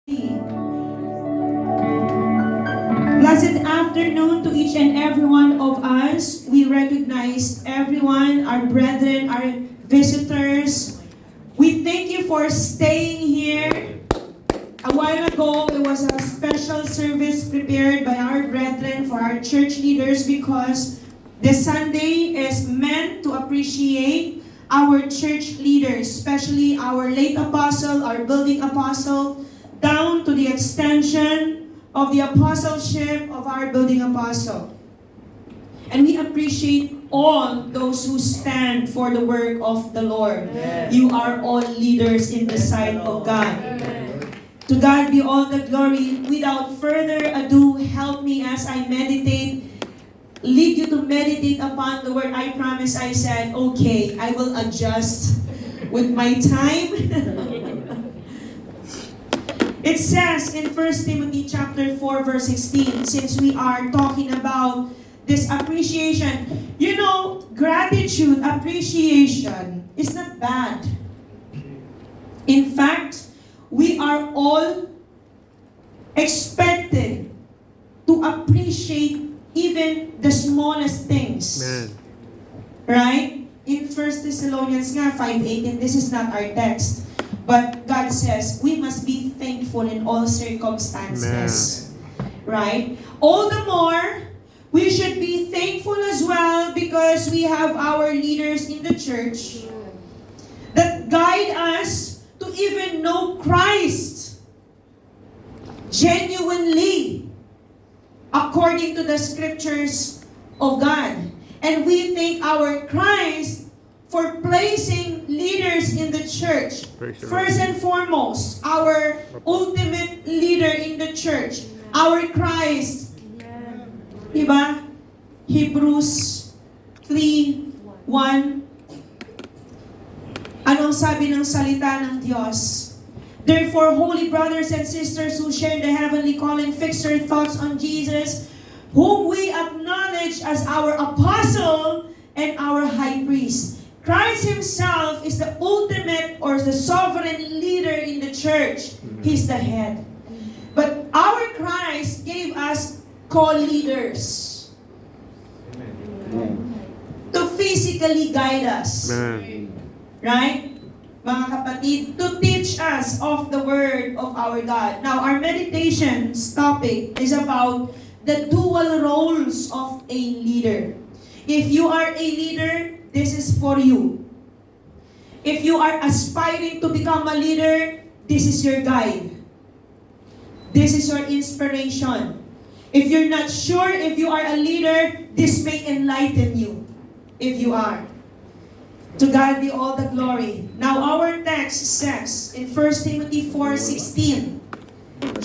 Blessed afternoon to each and every one of us. We recognize everyone, our brethren, our visitors. We thank you for staying here. A while ago, it was a special service prepared by our brethren for our church leaders because this Sunday is meant to appreciate our church leaders, especially our late apostle, our building apostle, down to the extension of the apostleship of our building apostle. And we appreciate all those who stand for the work of the Lord. Amen. You are all leaders in the sight of God. Amen. To God be all the glory. Without further ado, help me as I meditate, lead you to meditate upon the word. I promise I said, okay, I will adjust with my time. It says in 1 Timothy chapter 4 verse 16, since we are talking about this appreciation, you know, gratitude, appreciation is not bad. In fact, we are all expected to appreciate even the smallest things. Amen. Right? In 1 Thessalonians nga, 5:18, this is not our text. But God says, we must be thankful in all circumstances. Right? All the more, we should be thankful as well because we have our leaders in the church that guide us to even know Christ genuinely according to the scriptures of God. And we thank our Christ for placing leaders in the church. First and foremost, our ultimate leader in the church, our Christ. Diba? Hebrews 3:1. Anong sabi ng salita ng Diyos? Therefore, holy brothers and sisters who share the heavenly calling, fix your thoughts on Jesus, whom we acknowledge as our apostle and our high priest. Christ himself is the ultimate or the sovereign leader in the church. He's the head. But our Christ gave us co-leaders to physically guide us. Amen. Right? Mga kapatid, to teach us of the word of our God. Now, our meditation's topic is about the dual roles of a leader. If you are a leader, this is for you. If you are aspiring to become a leader, this is your guide. This is your inspiration. If you're not sure if you are a leader, this may enlighten you if you are. To God be all the glory. Now our text says in 1 Timothy 4:16.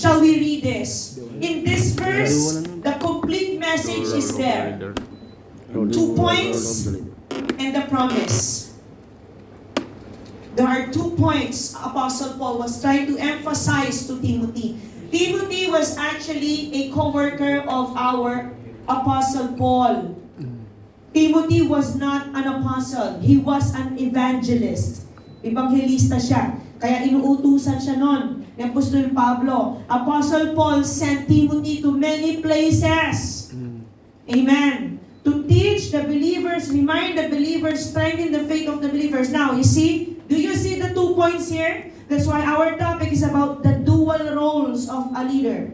Shall we read this? In this verse, the complete message is there. 2 points and the promise. There are 2 points Apostle Paul was trying to emphasize to Timothy. Timothy was actually a co-worker of our Apostle Paul. Timothy was not an apostle. He was an evangelist. Evangelista siya. Kaya inuutusan siya nun ni Apostol Pablo. Apostle Paul sent Timothy to many places. Amen. To teach the believers, remind the believers, strengthen the faith of the believers. Now, you see? Do you see the 2 points here? That's why our topic is about the dual roles of a leader.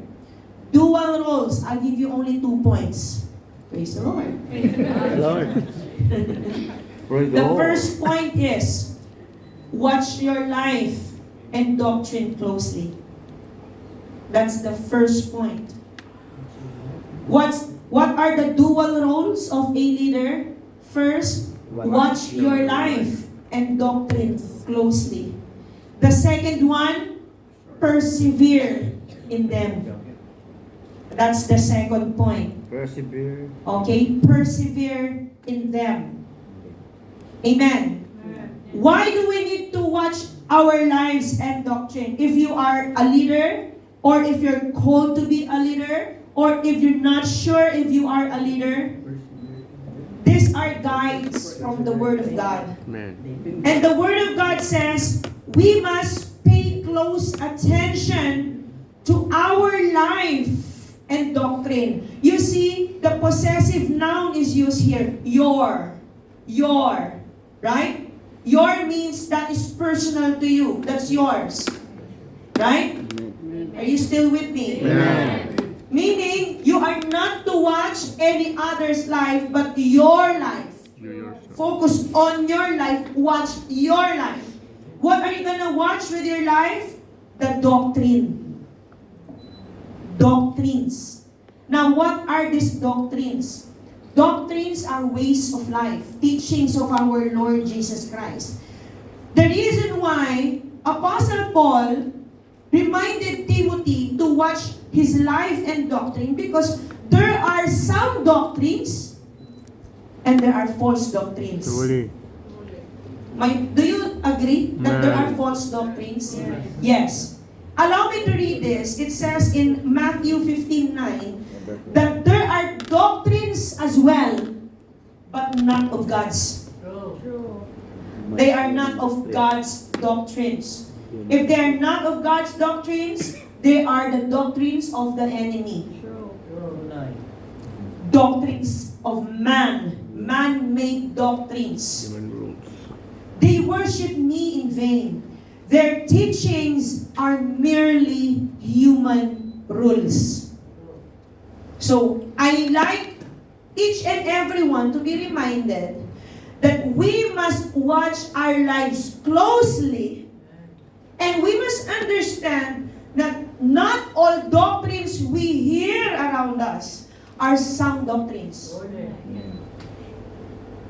Dual roles. I'll give you only 2 points. Praise the Lord. Lord. Praise The first point is, watch your life and doctrine closely. That's the first point. What are the dual roles of a leader? First, watch your life and doctrine closely. The second one, persevere in them. That's the second point. Persevere. Okay? Persevere in them. Amen. Why do we need to watch our lives and doctrine? If you are a leader, or if you're called to be a leader, or if you're not sure if you are a leader, these are guides from the Word of God. Amen. And the Word of God says, we must pay close attention to our life and doctrine. You see, the possessive noun is used here. Your. Right? Your means that is personal to you. That's yours. Right? Are you still with me? Amen. Meaning, you are not to watch any other's life, but your life. Focus on your life. Watch your life. What are you gonna watch with your life? The doctrine. Doctrines. Now, what are these doctrines? Doctrines are ways of life, teachings of our Lord Jesus Christ. The reason why Apostle Paul reminded Timothy to watch his life and doctrine, because there are sound doctrines and there are false doctrines. Truly. Do you agree that there are false doctrines? Yes. Allow me to read this. It says in Matthew 15:9 that there are doctrines as well, but not of God's. They are not of God's doctrines. If they are not of God's doctrines, they are the doctrines of the enemy. Doctrines of man. Man-made doctrines. Human rules. They worship me in vain. Their teachings are merely human rules. So, I like each and everyone to be reminded that we must watch our lives closely, and we must understand that not all doctrines we hear around us are sound doctrines.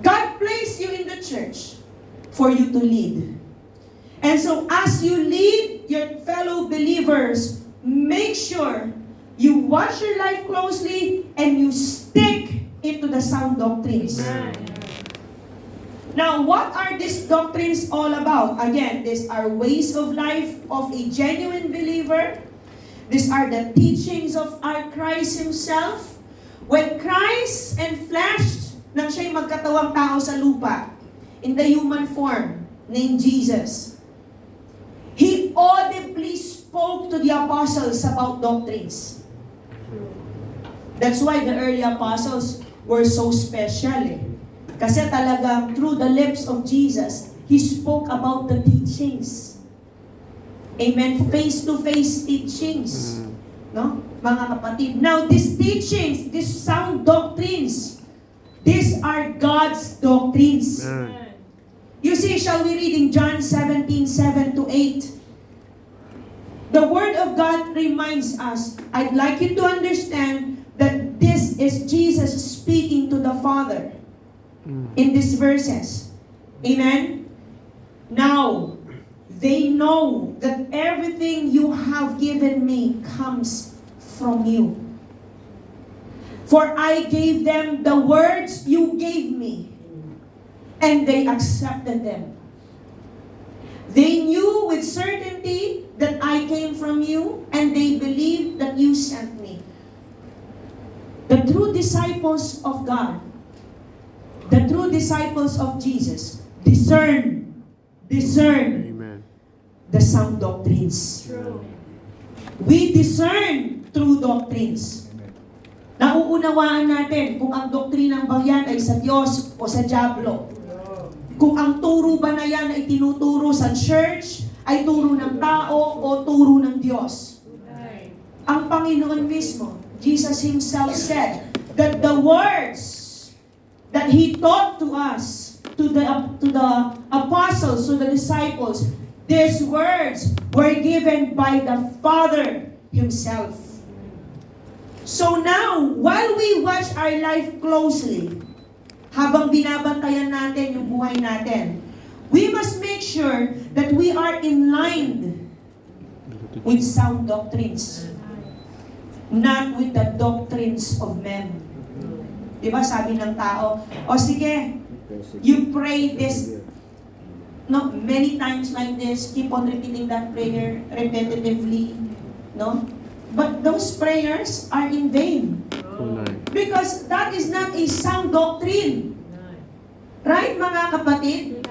God placed you in the church for you to lead. And so as you lead your fellow believers, make sure you watch your life closely and you stick into the sound doctrines. Now, what are these doctrines all about? Again, these are ways of life of a genuine believer. These are the teachings of our Christ Himself. When Christ and flesh nang siya'y magkatawang tao sa lupa, in the human form, named Jesus, He audibly spoke to the apostles about doctrines. That's why the early apostles were so special eh. Kasi talagang through the lips of Jesus, He spoke about the teachings. Amen? Face-to-face teachings. No? Mga kapatid. Now, these teachings, these sound doctrines, these are God's doctrines. You see, shall we read in John 17:7-8? The Word of God reminds us, I'd like you to understand that this is Jesus speaking to the Father in these verses. Amen? Now, they know that everything you have given me comes from you. For I gave them the words you gave me, and they accepted them. They knew with certainty that I came from you, and they believed that you sent me. The true disciples of God, the true disciples of Jesus, discern Amen. the sound doctrines. We discern true doctrines. Nauunawaan natin kung ang doktrinang ba yan ay sa Diyos o sa dyablo. Kung ang turo ba na yan ay tinuturo sa church, ay turo ng tao o turo ng Diyos. Ang Panginoon mismo, Jesus Himself said that the words that He taught to us, to the apostles, to the disciples, these words were given by the Father Himself. So now, while we watch our life closely, habang binabantayan natin yung buhay natin, we must make sure that we are in line with sound doctrines, not with the doctrines of men. Diba sabi ng tao, o sige, you pray this no, many times like this, keep on repeating that prayer repetitively, no? But those prayers are in vain. Because that is not a sound doctrine. Right, mga kapatid?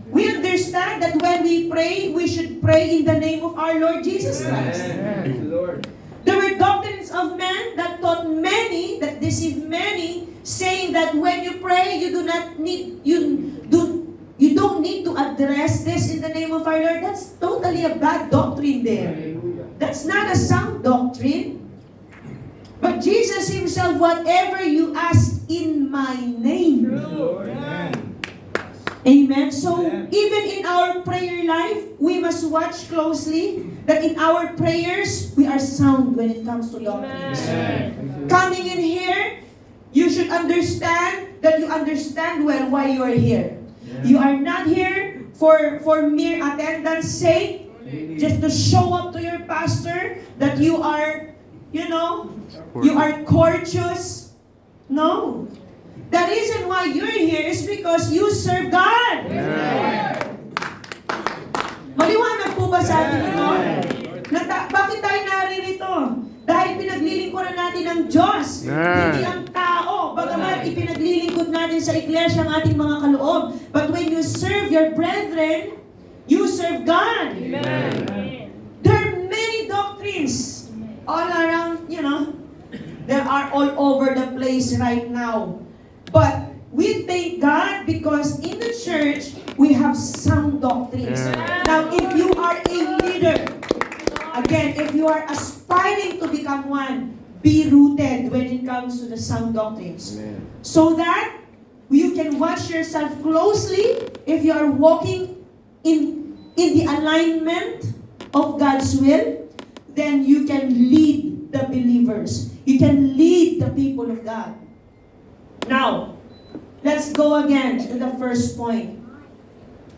We understand that when we pray, we should pray in the name of our Lord Jesus Christ. saying that when you pray, you don't need to address this in the name of our Lord. That's totally a bad doctrine there. That's not a sound doctrine. But Jesus Himself, whatever you ask in my name. Amen. So, even in our prayer life, we must watch closely that in our prayers, we are sound when it comes to doctrines. Coming in here, you should understand that you understand well why you are here. You are not here for mere attendance sake, just to show up to your pastor that you are, you are courteous. No. The reason why you're here is because you serve God. Maliwanag po ba sa atin ito? Bakit tayo naririto? Dahil pinaglilingkuran natin ang Diyos, hindi ang tao. Bagaman ipinaglilingkod natin sa iglesia ang ating mga kaloob. But when you serve your brethren, you serve God. There are many doctrines all around, they are all over the place right now. But we thank God because in the church, we have sound doctrines. Now, if you are a leader, again, if you are aspiring to become one, be rooted when it comes to the sound doctrines. So that you can watch yourself closely if you are walking in the alignment of God's will, then you can lead the believers. You can lead the people of God. Now, let's go again to the first point.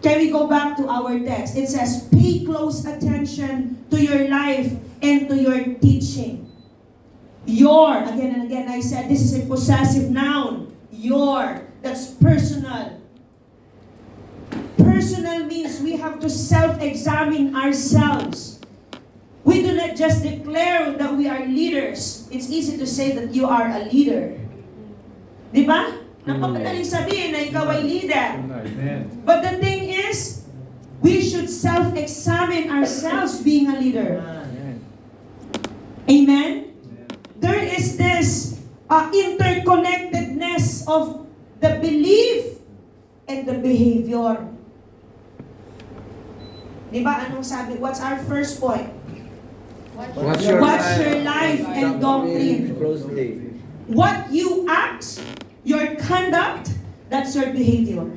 Can we go back to our text? It says, pay close attention to your life and to your teaching. Your, again and again, I said this is a possessive noun. Your, that's personal. Personal means we have to self-examine ourselves. We do not just declare that we are leaders. It's easy to say that you are a leader. Di ba? Napakadaling sabihin na ikaw ay leader. But the thing is, we should self-examine ourselves being a leader. Amen? There is this interconnectedness of the belief and the behavior. Di ba? Anong sabi? What's our first point? Watch your life and doctrine. closely. What you act, your conduct, that's your behavior.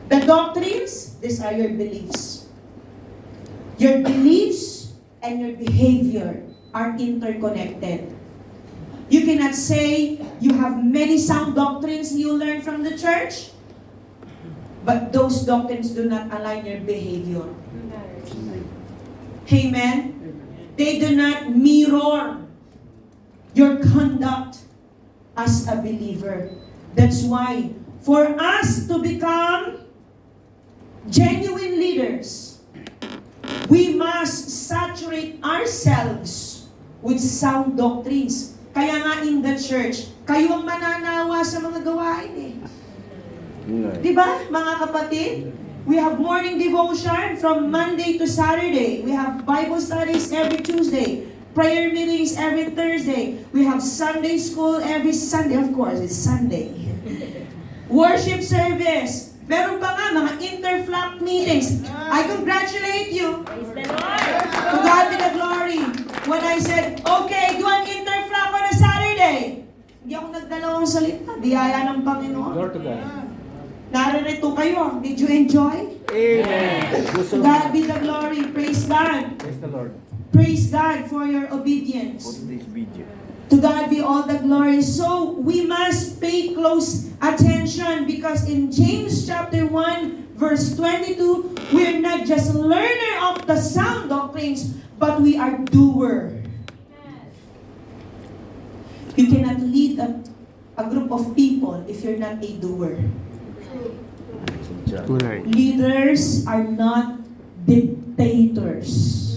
The doctrines, these are your beliefs. Your beliefs and your behavior are interconnected. You cannot say you have many sound doctrines you learn from the church, but those doctrines do not align your behavior. Amen? They do not mirror your conduct as a believer. That's why, for us to become genuine leaders, we must saturate ourselves with sound doctrines. Kaya nga in the church, kayo ang mananawa sa mga gawain Di ba, mga kapatid? We have morning devotion from Monday to Saturday. We have Bible studies every Tuesday. Prayer meetings every Thursday. We have Sunday school every Sunday. Of course, it's Sunday. Worship service. Meron pa nga mga interflock meetings. I congratulate you. To God be the glory. When I said, okay, do an interflock on a Saturday. Hindi ako nagdalawang salita. Biyaya ng Panginoon. Glory to God. Naririto kayo. Did you enjoy? Amen. To God be the glory. Praise God. Praise the Lord. Praise God for your obedience. Put this video. To God be all the glory. So, we must pay close attention because in James chapter 1, verse 22, we're not just learner of the sound doctrines, but we are doer. You cannot lead a group of people if you're not a doer. Right. Leaders are not dictators.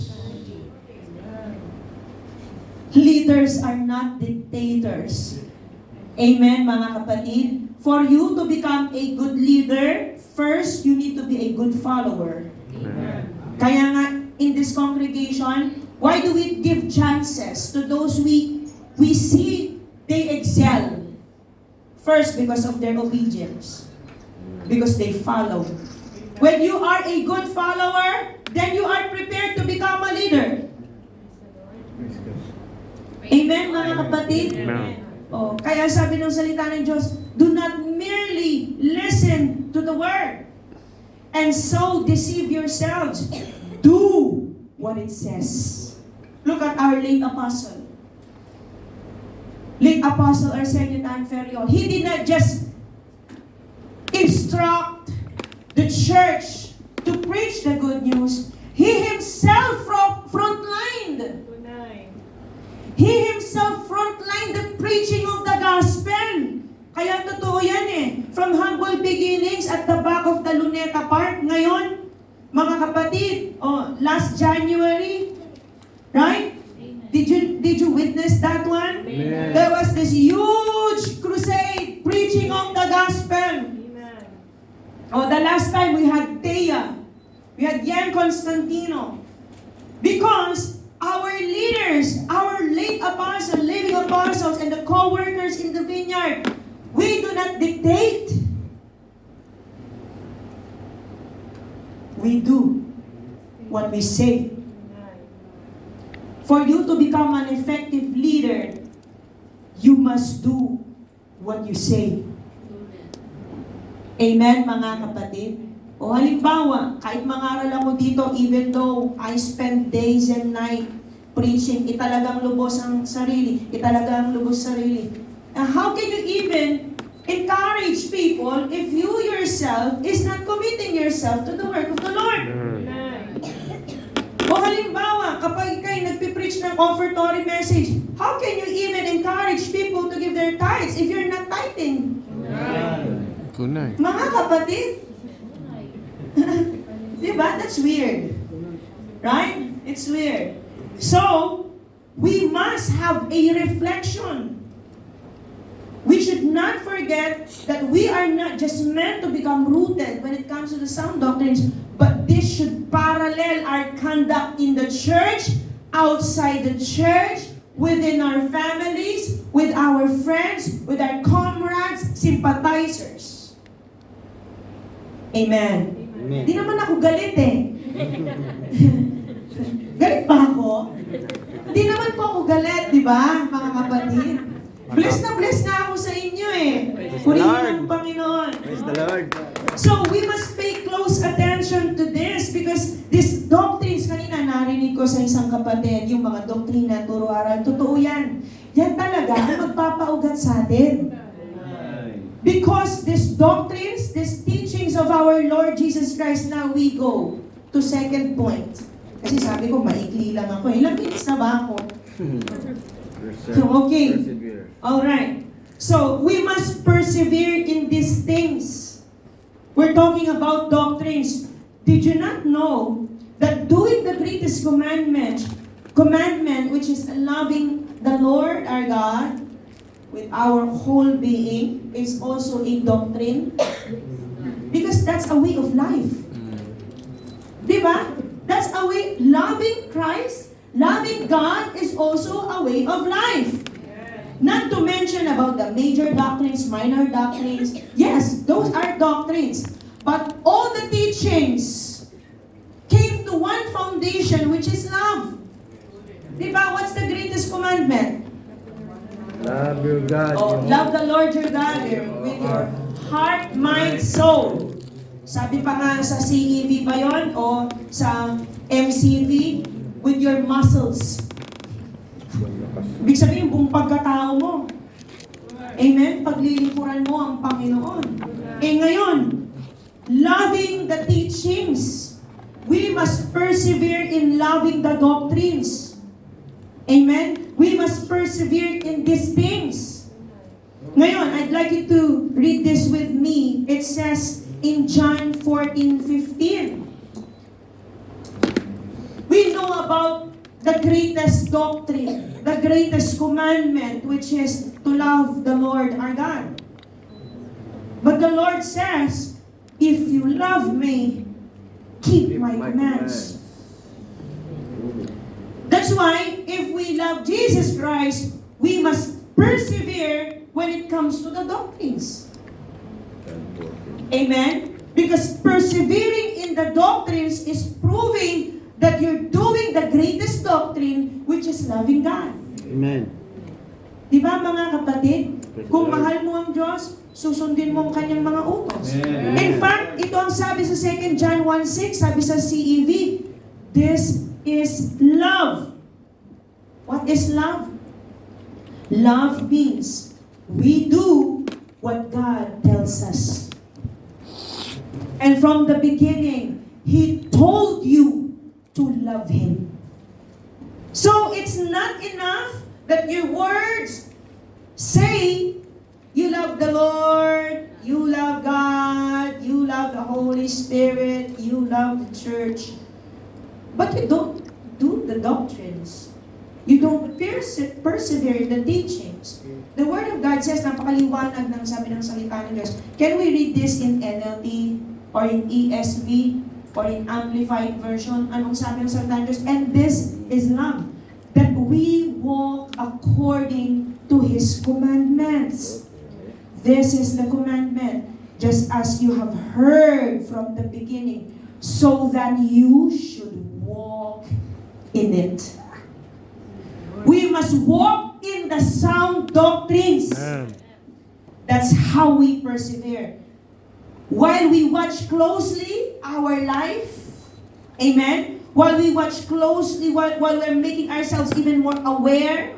Leaders are not dictators. Amen, mga kapatid? For you to become a good leader, first, you need to be a good follower. Amen. Kaya nga, in this congregation, why do we give chances to those we see they excel? First, because of their obedience. Because they follow. When you are a good follower, then you are prepared to become a leader. Amen, mga kapatid? Amen. Oh, kaya sabi ng salita ng Diyos, do not merely listen to the word and so deceive yourselves. Do what it says. Look at our late apostle. Late apostle Arsenio Tanferio. He did not just instruct the church to preach the good news. He himself frontlined. He himself frontlined the preaching of the gospel. Kaya totoo yan eh. From humble beginnings at the back of the Luneta Park. Ngayon, mga kapatid, last January, right? Did you witness that one? Amen. There was this huge crusade preaching of the gospel. The last time we had Thea. We had Yan Constantino. Because our leaders, our late apostles, living apostles, and the co-workers in the vineyard, we do not dictate. We do what we say. For you to become an effective leader, you must do what you say. Amen, mga kapatid? O halimbawa, kahit mangaral ako dito, even though I spend days and night preaching, italagang lubos ang sarili, italagang lubos sarili. How can you even encourage people if you yourself is not committing yourself to the work of the Lord? O halimbawa, kapag kayo nagpipreach ng offertory message, how can you even encourage people to give their tithes if you're not tithing? Tunay. Mga kapatid, diba? That's weird. Right? It's weird. So, we must have a reflection. We should not forget that we are not just meant to become rooted when it comes to the sound doctrines, but this should parallel our conduct in the church, outside the church, within our families, with our friends, with our comrades, sympathizers. Amen. Di naman ako galit eh. Galit ba ako? Di naman po ako galit, di ba, mga kapatid? Bless na ako sa inyo eh. Purihin ng Panginoon. Praise the Lord. So, we must pay close attention to this because these doctrines, kanina narinig ko sa isang kapatid, yung mga doktrina, turo aral, totoo yan. Yan talaga ang magpapaugat sa atin. Because these doctrines, these teachings of our Lord Jesus Christ, now we go to second point. Kasi sabi ko, maikli lang ako. Ilang minutes na ba ako? Okay. Persevere. Alright. So, we must persevere in these things. We're talking about doctrines. Did you not know that doing the greatest commandment, which is loving the Lord our God with our whole being, is also a doctrine? Because that's a way of life. Diba? That's a way. Loving Christ, loving God is also a way of life. Not to mention about the major doctrines, minor doctrines. Yes, those are doctrines. But all the teachings came to one foundation, which is love. Diba? What's the greatest commandment? Love your God. Love the Lord your God with your heart, mind, soul. Sabi pa nga sa CEV ba yun? O sa MCV? With your muscles. Ibig sabihin, buong pagkatao mo. Amen? Paglilingkuran mo ang Panginoon. Ngayon, loving the teachings, we must persevere in loving the doctrines. Amen? We must persevere in these things. Ngayon, I'd like you to read this with me. It says in John 14:15. We know about the greatest doctrine, the greatest commandment, which is to love the Lord our God. But the Lord says, if you love me, keep my commands. That's why, if we love Jesus Christ, we must persevere when it comes to the doctrines. Amen? Because persevering in the doctrines is proving that you're doing the greatest doctrine, which is loving God. Amen. Di ba mga kapatid? Kung mahal mo ang Diyos, susundin mo ang kanyang mga utos. Amen. In fact, ito ang sabi sa 2 John 1:6, sabi sa CEV, this is love. What is love? Love means we do what God tells us. And from the beginning, He told you to love Him. So it's not enough that your words say you love the Lord, you love God, you love the Holy Spirit, you love the church, but you don't do the doctrines. You don't persevere in the teachings. The Word of God says, napakaliwanag ng sabi ng salita ng Diyos. Can we read this in NLT or in ESV or in Amplified Version? Anong sabi ng salita ng Diyos? And this is love, that we walk according to His commandments. This is the commandment, just as you have heard from the beginning, so that you should walk in it. We must walk in the sound doctrines. Amen. That's how we persevere. While we watch closely our life, amen? While we watch closely, while we're making ourselves even more aware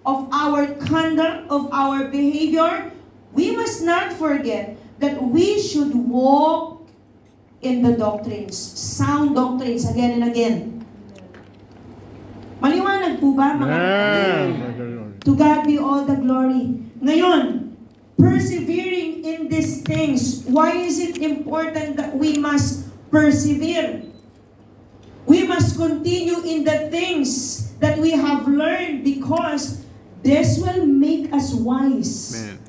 of our conduct, of our behavior, we must not forget that we should walk in the doctrines, sound doctrines, again and again. Maliwanag po ba, mga Amen. To God be all the glory. Ngayon, persevering in these things, why is it important that we must persevere? We must continue in the things that we have learned because this will make us wise. Amen.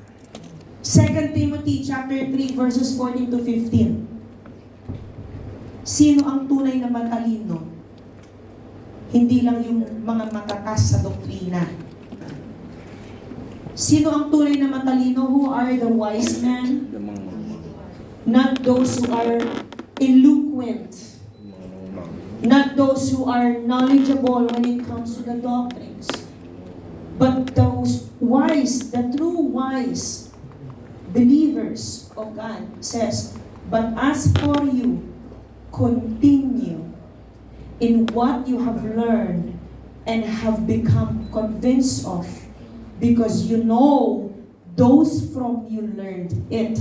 2 Timothy chapter 3 verses 14 to 15. Sino ang tunay na matalino? Hindi lang yung mga matatas sa doktrina. Sino ang tunay na matalino? Who are the wise men? Not those who are eloquent. Not those who are knowledgeable when it comes to the doctrines. But those wise, the true wise believers of God says, but as for you, continue in what you have learned and have become convinced of, because you know those from you learned it.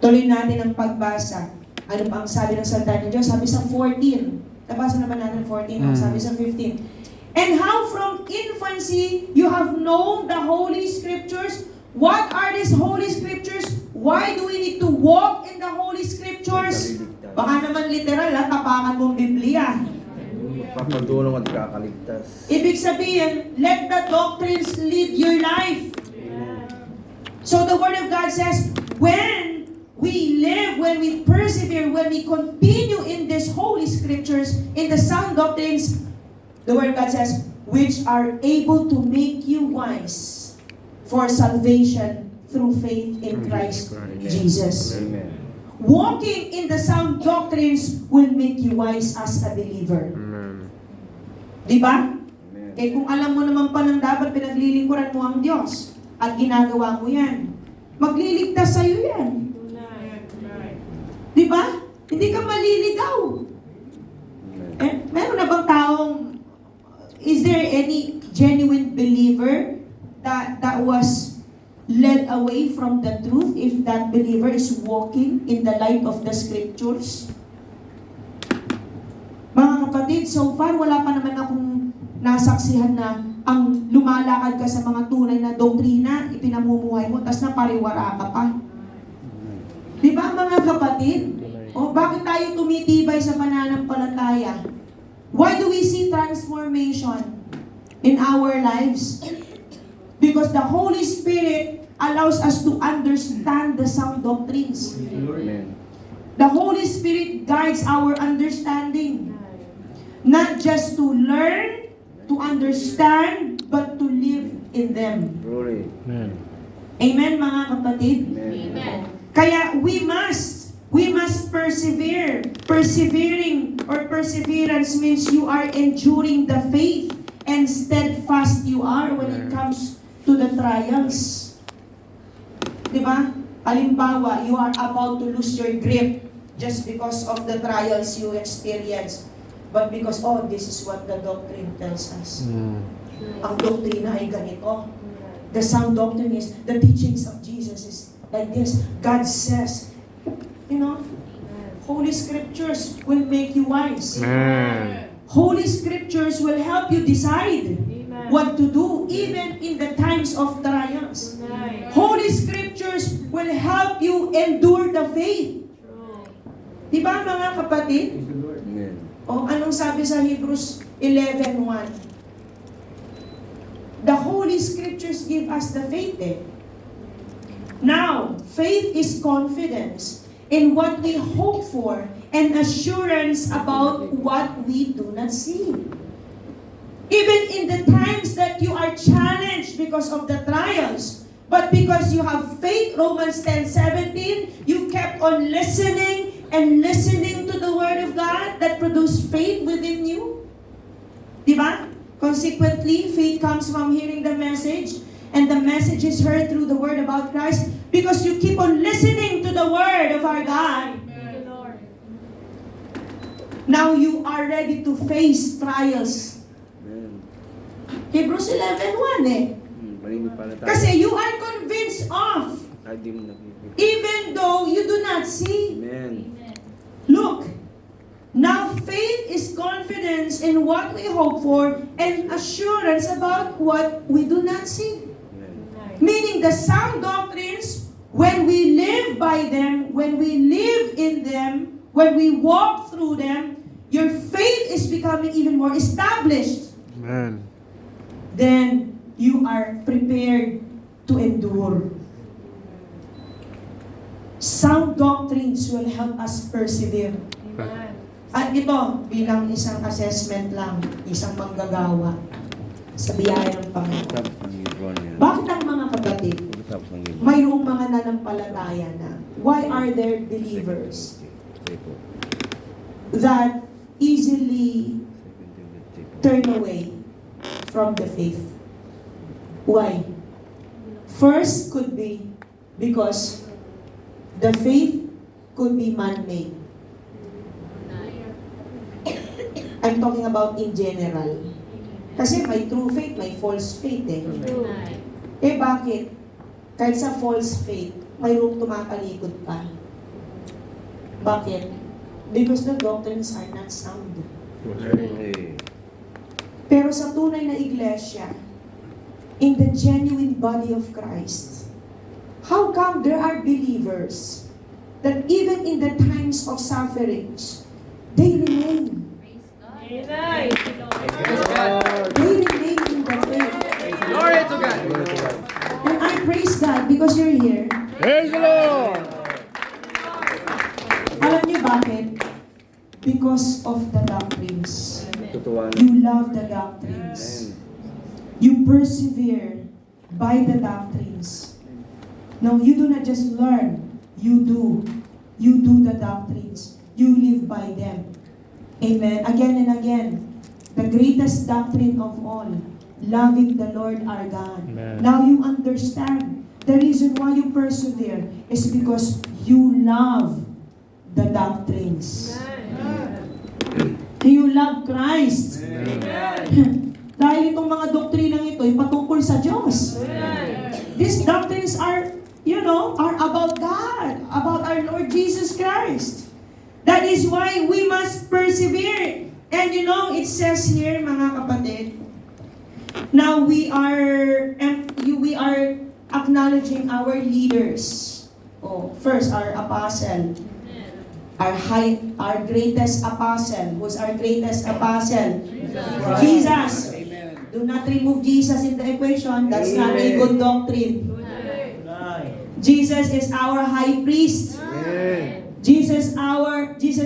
Tuloy natin ang pagbasa. Ano pa ang sabi ng salita ng Diyos? Sabi sa 14. Nabasa naman natin 14. Sabi sa 15. And how from infancy you have known the Holy Scriptures. What are these Holy Scriptures? Why do we need to walk in the Holy Scriptures? Baka naman literal, tapakan mong Biblia. Papatulong at kakaligtas. Ibig sabihin, let the doctrines lead your life. So the Word of God says, when we live, when we persevere, when we continue in these Holy Scriptures, in the sound doctrines, the Word of God says, which are able to make you wise for salvation through faith in Christ Jesus. Amen. Walking in the sound doctrines will make you wise as a believer. Amen. Di ba? Amen. Eh kung alam mo naman palang dapat pinaglilingkuran mo ang Diyos at ginagawa mo yan, magliligtas sa'yo yan. Di ba? Hindi ka maliligaw. Eh, meron na bang taong, is there any genuine believer that was led away from the truth if that believer is walking in the light of the Scriptures? Mga kapatid, so far wala pa naman akong nasaksihan na ang lumalakad ka sa mga tunay na doktrina, ipinamumuhay mo, tas napariwara ka pa. Di ba mga kapatid? O bakit tayo tumitibay sa pananampalataya? Why do we see transformation in our lives? Because the Holy Spirit allows us to understand the sound doctrines. Amen. The Holy Spirit guides our understanding. Not just to learn, to understand, but to live in them. Glory. Amen. Amen, mga kapatid? Amen. Kaya we must persevere. Perseverance means you are enduring the faith, and steadfast you are when it comes to the trials. Diba? Halimbawa, you are about to lose your grip just because of the trials you experience. But because, this is what the doctrine tells us. Ang doktrina ay ganito. The sound doctrine is, the teachings of Jesus is like this. God says, Holy Scriptures will make you wise. Amen. Holy Scriptures will help you decide what to do even in the times of trials. Holy Scriptures will help you endure the faith. Diba mga kapatid? Amen. Anong sabi sa Hebrews 11:1? The Holy Scriptures give us the faith Now, faith is confidence in what we hope for and assurance about what we do not see. Even in the times that you are challenged because of the trials, but because you have faith, Romans 10:17, you kept on listening and listening to the Word of God that produced faith within you. Diba? Consequently, faith comes from hearing the message, and the message is heard through the Word about Christ because you keep on listening to the Word of our God. Now you are ready to face trials. Amen. Hebrews 11:1 Malimit pala tayo. Kasi you are convinced of, Kahit di mo nakikita. even though you do not see. Amen. Look, now faith is confidence in what we hope for and assurance about what we do not see. Amen. Meaning the sound doctrines, when we live by them, when we live in them, when we walk through them, your faith is becoming even more established. Amen. Then you are prepared to endure. Sound doctrines will help us persevere. At ito, bilang isang assessment lang, isang manggagawa sa biyaya ng Panginoon. Tapos ng libron yan. Bakit ang mga kapatid, Tapos ng libron. mayroong mga nanampalataya na, why are there believers that easily turn away from the faith? Why? First could be because the faith could be man-made. I'm talking about in general. Kasi may true faith, may false faith bakit? Kahit sa false faith, mayroong tumatalikod pa. Bakit? Because the doctrines are not sound. Okay. Pero sa tunay na iglesia, in the genuine body of Christ, how come there are believers that even in the times of sufferings, they remain? They remain in the faith. Glory to God. And I praise God because you're here. Praise the Lord. Alam niyo bakit? Because of the doctrines. Tutuwa na. You love the doctrines. You persevere by the doctrines. No, you do not just learn. You do. You do the doctrines. You live by them. Amen. Again and again. The greatest doctrine of all. Loving the Lord our God. Amen. Now you understand. The reason why you persevere is because you love the doctrines. You love Christ. Dahil itong mga doktrinang ito ay patungkol sa Diyos. These doctrines are, are about God, about our Lord Jesus Christ. That is why we must persevere. And it says here, mga kapatid, now we are acknowledging our leaders. First, our apostle. Our greatest apostle. Who's our greatest apostle? Jesus. Do not remove Jesus in the equation. That's not a good doctrine. Jesus is our high priest. Jesus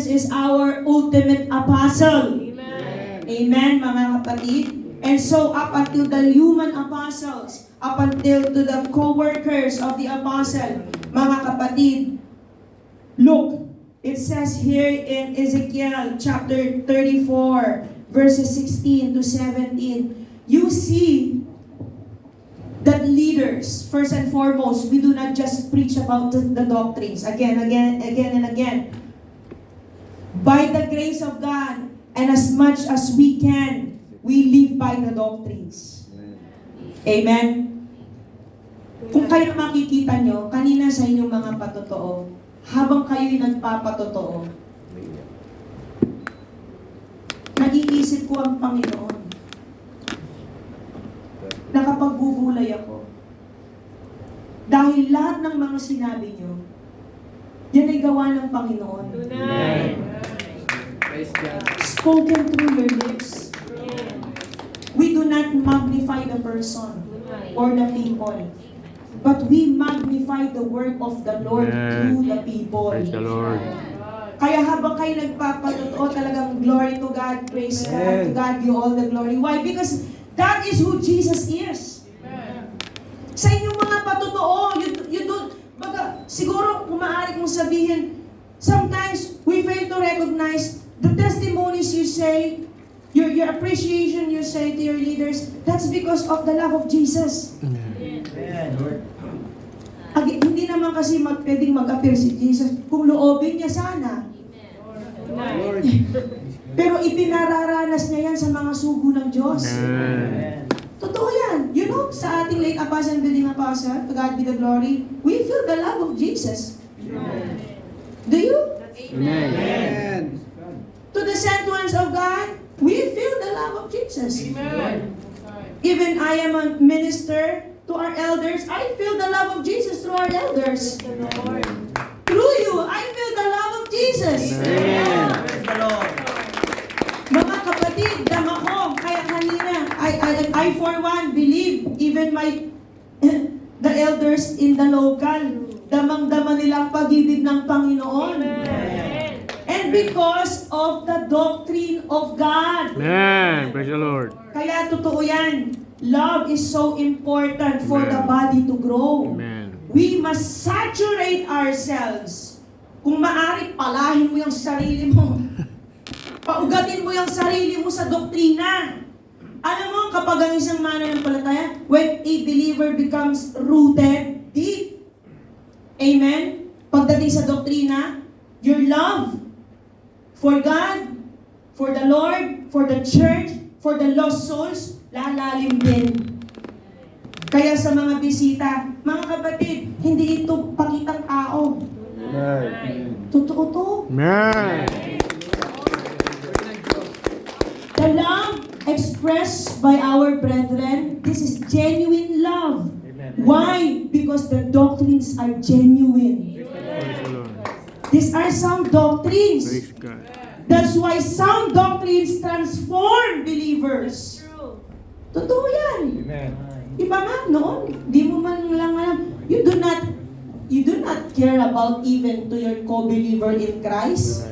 is our ultimate apostle. Amen, mga kapatid. And so up until the human apostles, up until to the co-workers of the apostle. Mga kapatid, look, it says here in Ezekiel chapter 34, verses 16 to 17, you see that leaders, first and foremost, we do not just preach about the doctrines again and again. By the grace of God, and as much as we can, we live by the doctrines. Amen? Kung kayo makikita nyo, kanina sa inyong mga patotoo, habang kayo'y nagpapatotoo, nag-iisip ko ang Panginoon. Nakapagbubulay ako. Dahil lahat ng mga sinabi nyo, yan ay gawa ng Panginoon. Praise God. Spoken through your lips. We do not magnify the person or the people, but we magnify the word of the Lord through the people. Praise the Lord. Kaya habang kayo nagpapatotoo, talagang glory to God, praise God, to God be all the glory. Why? Because that is who Jesus is. Sa inyong mga patotoo, you don't, baga, siguro kung maaari kong sabihin, sometimes we fail to recognize the testimonies you say, your appreciation you say to your leaders, that's because of the love of Jesus. Hindi naman kasi pwedeng mag-appear si Jesus kung loobin niya sana. Pero ipinararanas niya yan sa mga sugo ng Diyos. Totoo yan. You know, sa ating late apostle and building apostle, to God be the glory, we feel the love of Jesus. Do you? Amen. To the sent ones of God, we feel the love of Jesus. Even I am a minister to our elders, I feel the love of Jesus through our elders. Through you, I feel the love of Jesus. Mga kapatid, dama ko, kaya kanina, I for one believe, even the elders in the local, damang-dama nilang pag-ibig ng Panginoon. And because of the doctrine of God. Amen. Praise the Lord. Kaya totoo yan. Love is so important for the body to grow. Amen. We must saturate ourselves. Kung maaari, palahin mo yung sarili mo. Paugatin mo yung sarili mo sa doktrina. Alam mo, kapag ang isang mananampalataya, when a believer becomes rooted deep, amen? Pagdating sa doktrina, your love for God, for the Lord, for the church, for the lost souls, lalalim din. Kaya sa mga bisita, mga kapatid, hindi ito pakitang tao. Totoo to. Amen. The love expressed by our brethren, this is genuine love. Why? Because the doctrines are genuine. Praise the Lord. These are sound doctrines. Praise God. That's why sound doctrines transform believers. Totoo yan. Iba nga noon, di mo man lang alam. You do not care about even to your co-believer in Christ.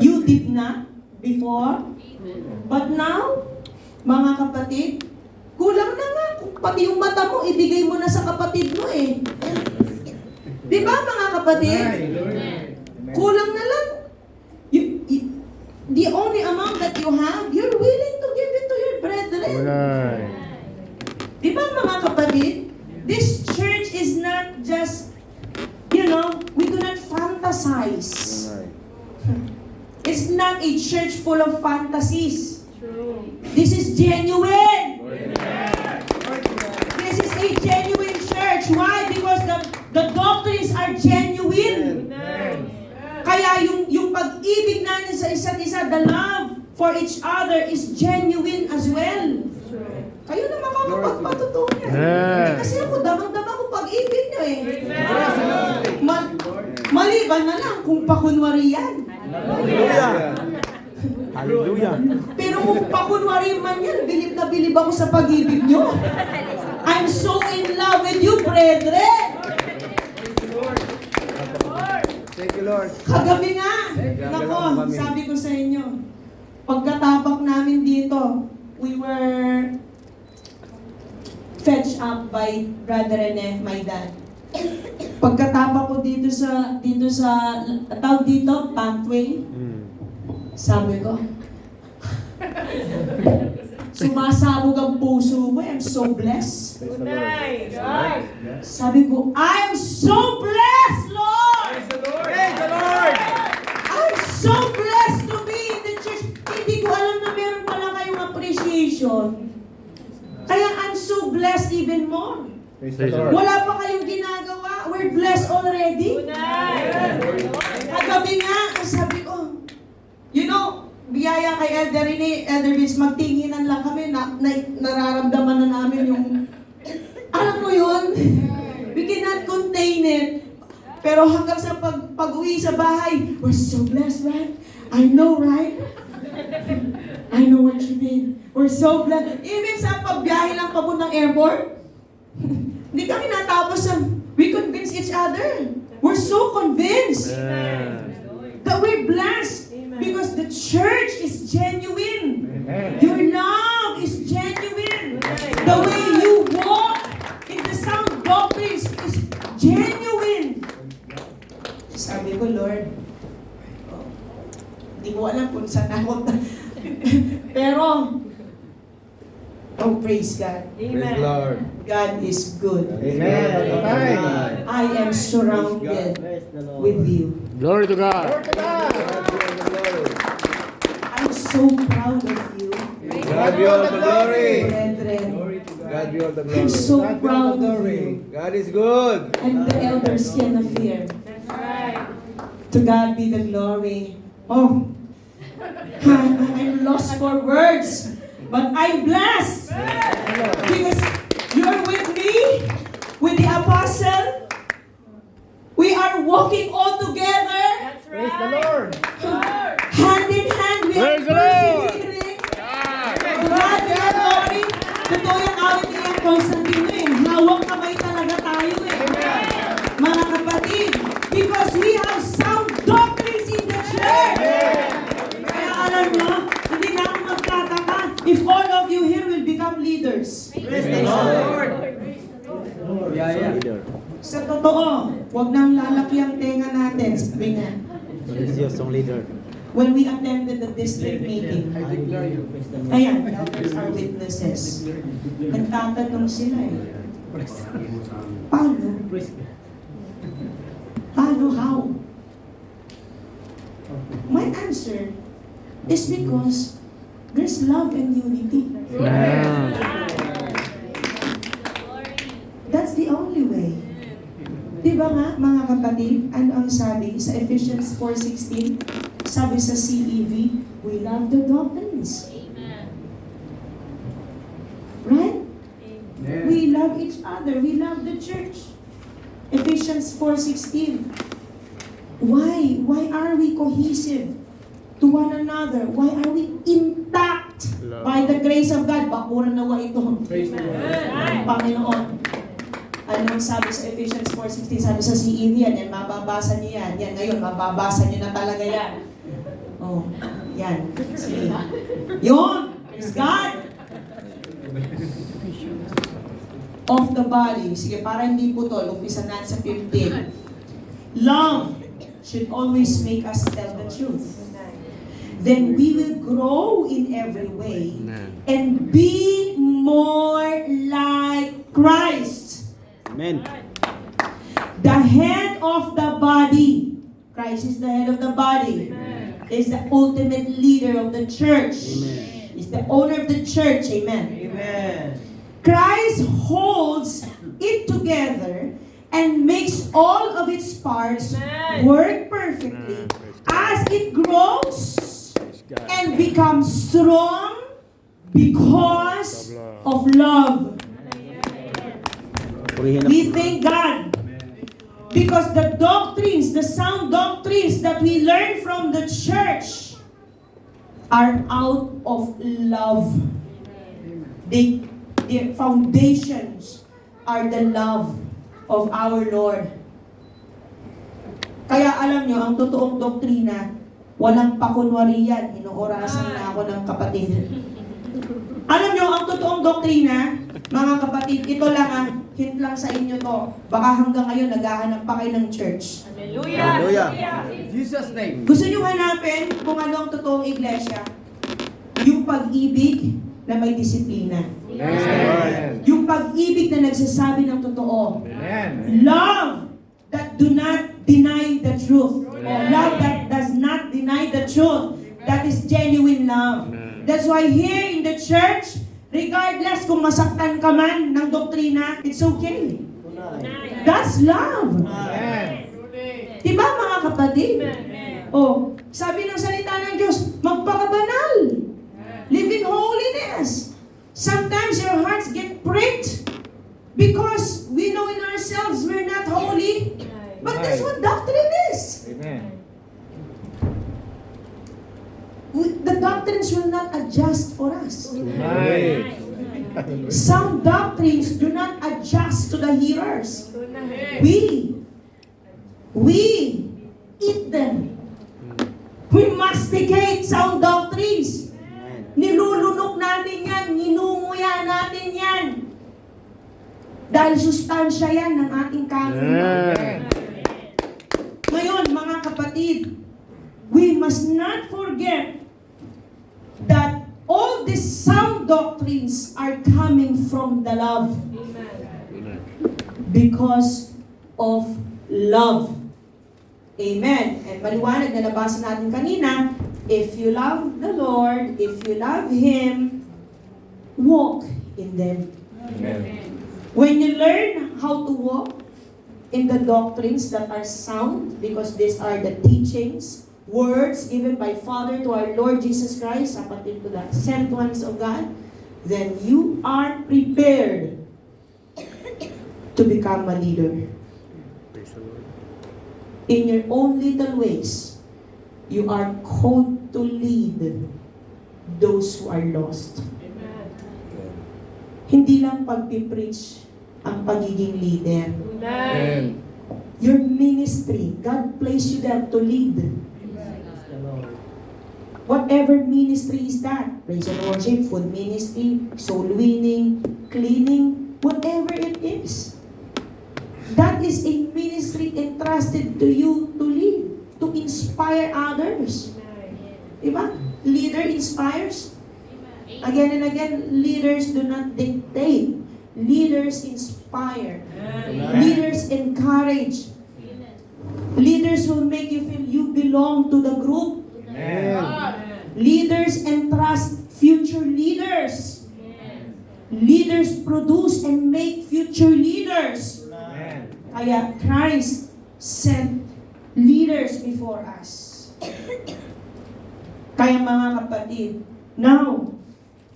You did not before. But now, mga kapatid, kulang na nga. Pati yung mata mo, ibigay mo na sa kapatid mo eh. Di ba mga kapatid? Kulang na lang. The only amount that you have, you're willing to give it to your brethren. Alright. Di ba mga kapatid? This church is not just, we do not fantasize. It's not a church full of fantasies. This is genuine. This is a genuine church. Why? Because the doctrines are genuine. Kaya yung pag-ibig natin sa isa't isa, the love for each other is genuine as well. Kayo na makakapagpatotoo niya. Amen. Kasi ako, damang-dama ko pag-ibig niyo eh. Maliban na lang kung pakunwari yan. Hallelujah. Pero kung pakunwari man yan, bilib na bilib ako sa pag-ibig niyo. I'm so in love with you, brethren. Thank you, Lord. Kagabi nga, nako, sabi ko sa inyo, pagkatapak namin dito, we were fetched up by Brother Rene, my dad. Pagkatapa ko dito sa tawag dito, pathway, sabi ko, sumasabog ang puso mo. I'm so blessed. Nice. Sabi ko, I'm so blessed, Lord! Praise the Lord! I'm so blessed to be in the church. Hindi ko alam na meron pala kayong appreciation. Kaya I'm so blessed even more. Praise the Lord. Wala pa kayong ginagawa. We're blessed already. Kagabi nga, sabi ko, you know, biyaya kay Elder Rene, Elder Vince, magtinginan lang kami, nararamdaman na namin yung, alam mo yun, we cannot contain it. Pero hanggang sa pag-uwi sa bahay, we're so blessed, right? I know, right? I know what you mean. We're so blessed. Even sa pagbiyahe lang papuntang airport, hindi kami natapos sa, we convince each other. We're so convinced that we're blessed because the church is genuine. Your love is genuine. The way you walk in the sound doctrines is genuine. Sabi ko, Lord, hindi ko alam kung saan ako. Pero, oh, praise God. Praise the Lord. God is good. Amen. I am surrounded with you. Glory to God. I'm so proud of you, God be all the glory. brethren. God be all the glory. I'm so proud of you. God is good. And the elders can fear. To God be the glory. Oh, I'm lost for words, but I'm blessed because you're with me, with the apostle. We are walking all together, Praise the Lord. hand in hand. We are Praise the Lord. persevering. To God be the glory. Totoo yung awit ni Ian Constantino eh. Hawak kamay talaga tayo eh. Mga kapatid, because we have sound doctrines in the church. Kaya alam nyo, hindi na ako magtataka if all of you here will become leaders. Praise the Lord. Sa totoo, huwag nang lalaki ang tenga natin. Sabi nga, when we attended the district meeting, ayan, the elders are witnesses. Nagtatanong sila eh, paano? Paano? How? My answer is because there's love and unity. That's the only way. Di ba nga, mga kapatid, ano ang sabi sa Ephesians 4:16? Sabi sa CEV, we love the doctrines. Right? We love each other. We love the church. Ephesians 4:16. Why? Why are we cohesive to one another? Why are we intact by the grace of God? Bakuran nawa ito. Ang Panginoon. Ano ang sabi sa Ephesians 4:16? Sabi sa CEV yan, mababasa niyo yan. Yan ngayon, mababasa niyo na talaga yan. Oh, yan. See? Yun! Praise God! Of the body. Sige, para hindi putol, umpisa na sa 15. Love should always make us tell the truth. Then we will grow in every way and be more like Christ. Amen. The head of the body. Christ is the head of the body. Is the ultimate leader of the church. Amen. Is the owner of the church. Amen. Amen. Christ holds it together and makes all of its parts work perfectly as it grows and becomes strong because of love. We thank God because the doctrines, the sound doctrines that we learn from the church are out of love. Their foundations are the love of our Lord. Kaya alam nyo, ang totoong doktrina, walang pakunwari yan. Inoorasan na ako ng kapatid. Alam nyo, ang totoong doktrina, Mga kapatid, ito lang hint lang sa inyo to. Baka hanggang ngayon naghahanap pa kayo ng church. Hallelujah. Jesus' name. Gusto nyo hanapin kung ano ang totoong iglesia? Yung pag-ibig na may disiplina. Amen. Yung pag-ibig na nagsasabi ng totoo. Amen. Love that do not deny the truth. Or love that does not deny the truth. That is genuine love. That's why here in the church, regardless kung masaktan ka man ng doktrina, it's okay. That's love. Amen. Diba mga kapatid? Oh, sabi ng salita ng Diyos, magpakabanal. Live in holiness. Sometimes your hearts get pricked because we know in ourselves we're not holy. But that's what doctrine is. Amen. The doctrines will not adjust for us. Amen. Some doctrines do not adjust to the hearers. We eat them. We masticate sound doctrines. Nilulunok natin yan, ninunguya natin yan. Dahil sustansya yan ng ating kanin. Ngayon, mga kapatid, we must not forget that all these sound doctrines are coming from the love. Because of love. Amen. And maliwanag na nabasa natin kanina, if you love the Lord, if you love Him, walk in them. Amen. When you learn how to walk in the doctrines that are sound, because these are the teachings, words given by Father to our Lord Jesus Christ, kapatid to the sent ones of God, then you are prepared to become a leader. In your own little ways, you are called to lead those who are lost. Hindi lang pagpipreach ang pagiging leader. Amen. Your ministry, God placed you there to lead. Whatever ministry is that, praise and worship, food ministry, soul winning, cleaning, whatever it is. That is a ministry entrusted to you to lead, to inspire others. Diba? Leader inspires. Again and again, leaders do not dictate. Leaders inspire. Leaders encourage. Leaders will make you feel you belong to the group. Amen. Leaders entrust future leaders. Leaders produce and make future leaders. Amen. Kaya Christ sent leaders before us. Kaya mga kapatid, now,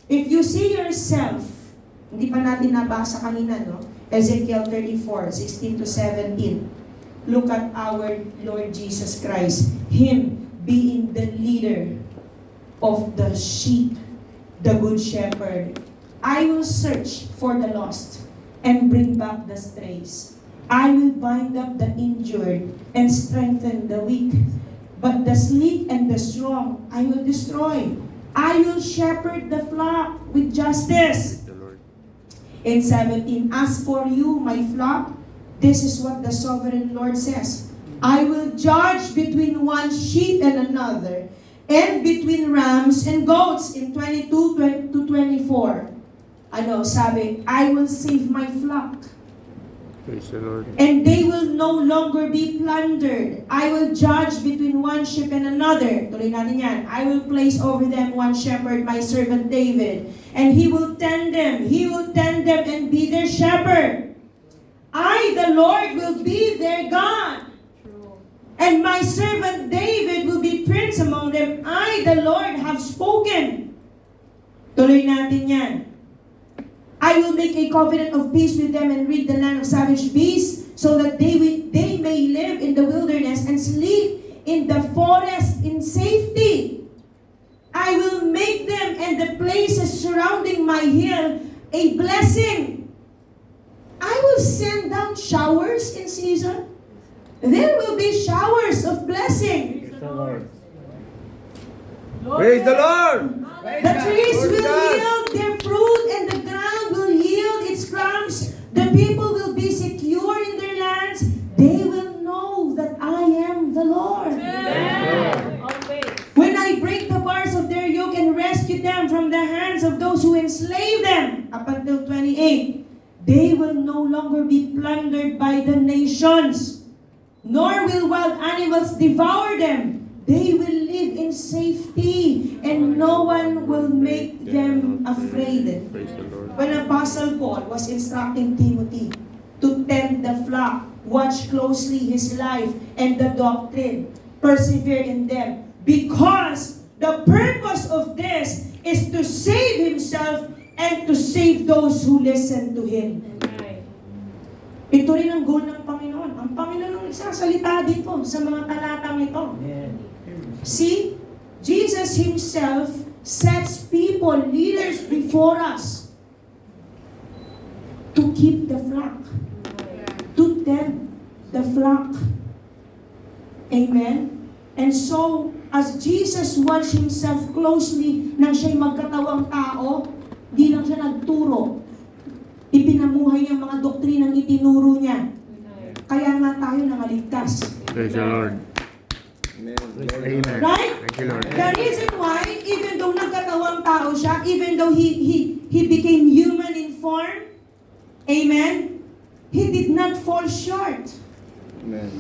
if you see yourself, hindi pa natin nabasa kanina, no? Ezekiel 34, 16 to 17. Look at our Lord Jesus Christ. Him being the leader of the sheep, the good shepherd. I will search for the lost and bring back the strays. I will bind up the injured and strengthen the weak. But the sleek and the strong I will destroy. I will shepherd the flock with justice. In 17, as for you, my flock, this is what the sovereign Lord says. I will judge between one sheep and another, and between rams and goats. In 22 to 24. Ano, sabi, I will save my flock. Praise the Lord. And they will no longer be plundered. I will judge between one sheep and another. Tuloy natin yan. I will place over them one shepherd, my servant David. And he will tend them. He will tend them and be their shepherd. I, the Lord, will be their God. And my servant David will be prince among them. I, the Lord, have spoken. Tuloy natin yan. I will make a covenant of peace with them and rid the land of savage beasts, so that they may live in the wilderness and sleep in the forest in safety. I will make them and the places surrounding my hill a blessing. I will send down showers in season. There will be showers of blessing. Praise the Lord. Praise the Lord. The trees will yield their fruit and the ground will yield its people will be secure in their lands, they will know that I am the Lord. When I break the bars of their yoke and rescue them from the hands of those who enslave them, up until 28, they will no longer be plundered by the nations, nor will wild animals devour them. They will live in safety, and no one will make them afraid. Praise the Lord. When Apostle Paul was instructing Timothy to tend the flock, watch closely his life and the doctrine, persevere in them, because the purpose of this is to save himself and to save those who listen to him. Ito rin ang goal ng Panginoon. Ang Panginoon ang nagsasalita dito sa mga talatang ito. See, Jesus Himself sets people, leaders before us to keep the flock, to tend the flock. Amen? And so, as Jesus watched Himself closely nang siya'y magkatawang tao, di lang siya nagturo. Ipinamuhay niya ang mga doktrinang itinuro niya. Kaya nga tayo nangaligtas. Praise the Lord. Amen. Amen. Right? Thank you, Lord. The reason why, even though nagkatawang tao siya, even though he became human in form, amen, he did not fall short. Amen.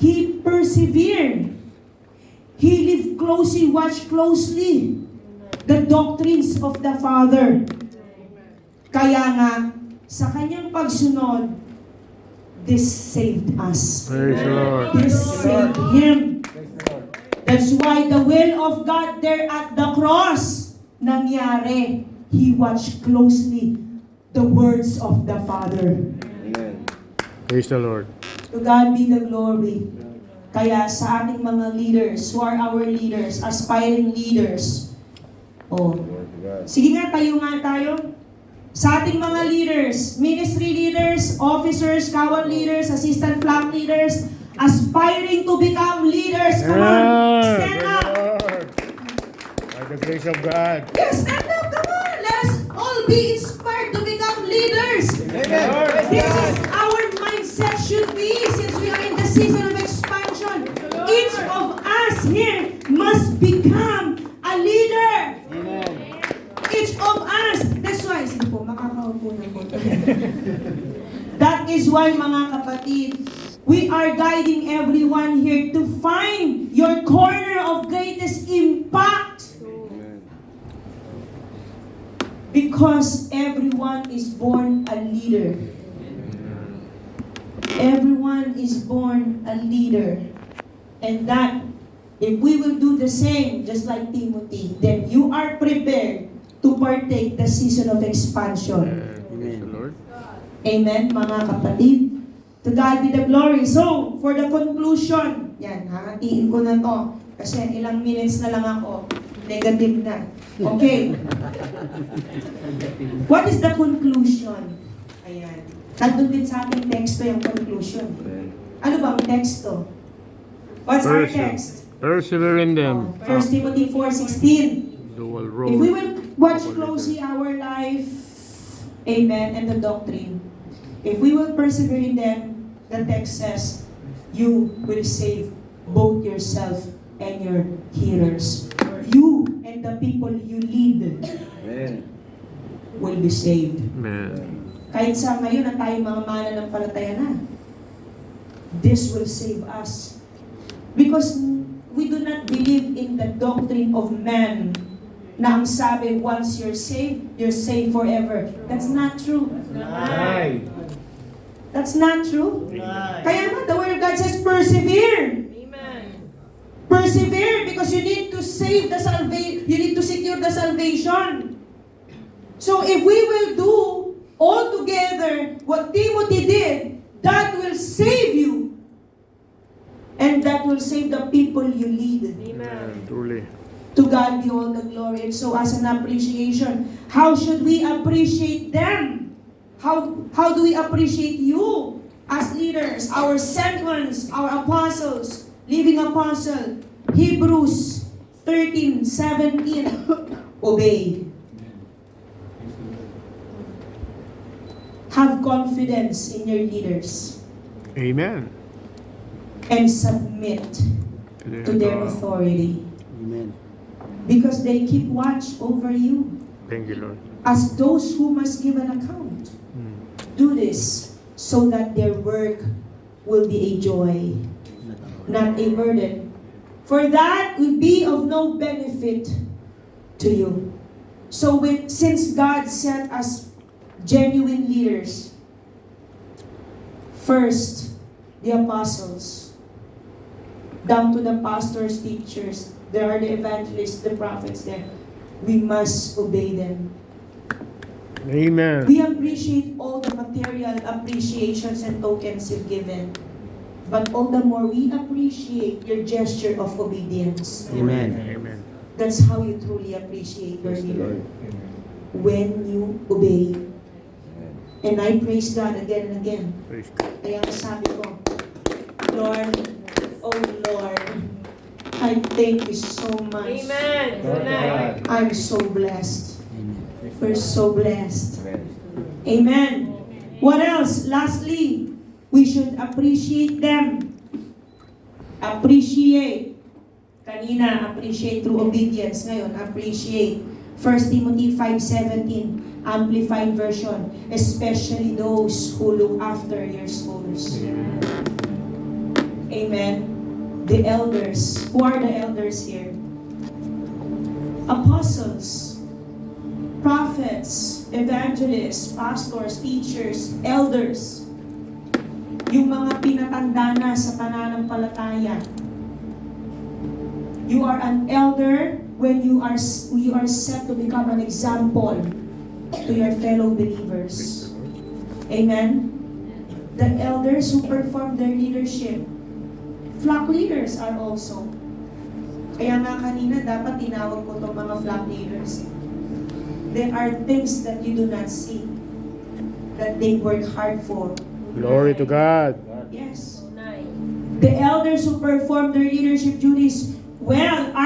He persevered. He lived closely, watched closely the doctrines of the Father. Kaya nga, sa kanyang pagsunod, this saved us. Praise the Lord. This saved him. That's why the will of God there at the cross nangyari. He watched closely the words of the Father. Amen. Praise the Lord. To God be the glory. Kaya sa ating mga leaders, who are our leaders, aspiring leaders, oh, Lord God. sige nga, tayo. Sa ating mga leaders, ministry leaders, officers, kawal leaders, assistant flock leaders, aspiring to become leaders. Come on, stand up. Lord. By the grace of God. Yes, stand up, come on. Let us all be inspired to become leaders. This is our mindset should be, since we are in the season of expansion. Each of us here must become a leader. Each of us. That's why, sige po, makakaupo na po. That is why, mga kapatid, we are guiding everyone here to find your corner of greatest impact. Amen. Because everyone is born a leader. Everyone is born a leader. And that, if we will do the same, just like Timothy, then you are prepared to partake the season of expansion. Praise the Lord. Amen, mga kapatid. To God be the glory. So, for the conclusion, yan, hahatiin ko na to. Kasi ilang minutes na lang ako. Negative na. Okay. What is the conclusion? Ayan. Nandun din sa ating teksto yung conclusion. Amen. Ano ba ang teksto? What's our text? Persevere in them. 1 Timothy 4:16. Dual If role. we will watch closely our life, amen, and the doctrine, if we will persevere in them, the text says, you will save both yourself and your hearers. You and the people you lead Amen. will be saved. Amen. Kahit sa ngayon na tayo mga mananampalataya na, this will save us. Because we do not believe in the doctrine of man na ang sabi, once you're saved forever. That's not true. That's not true. Kaya nga, the Word of God says, persevere. Persevere because you need to save the salvation. You need to secure the salvation. So if we will do all together what Timothy did, that will save you. And that will save the people you lead. Amen. Truly. To God be all the glory. And so as an appreciation, how should we appreciate them? How do we appreciate you as leaders, our sent ones, our apostles, living apostle? Hebrews 13:17. Obey. Have confidence in your leaders Amen. and submit to their authority. Amen. Because they keep watch over you Thank you, Lord. as those who must give an account. Mm. Do this so that their work will be a joy, not a burden. For that will be of no benefit to you. So since God sent us genuine leaders, first, the apostles, down to the pastors, teachers, there are the evangelists, the prophets there. We must obey them. Amen. We appreciate all the material appreciations and tokens you've given. But all the more we appreciate your gesture of obedience. Amen. Amen. That's how you truly appreciate your Praise the leader. Lord. When you obey. Amen. And I praise God again and again. Praise God. Kaya ang sabi ko, Lord, oh Lord, I thank you so much. Amen. Lord God. I'm so blessed. Amen. We're so blessed. Amen. Amen. What else? Lastly, we should appreciate them. Appreciate. Kanina, appreciate through obedience. Ngayon, appreciate. 1 Timothy 5:17, Amplified Version. Especially those who look after your souls. Amen. The elders. Who are the elders here? Apostles, prophets, evangelists, pastors, teachers, elders. Yung mga pinatanda na sa pananampalataya. You are an elder when you are set to become an example to your fellow believers. Amen? The elders who perform their leadership. Flock leaders are also. Kaya nga kanina dapat tinawag ko itong mga flock leaders. There are things that you do not see that they work hard for. Glory to God. Yes. The elders who perform their leadership duties well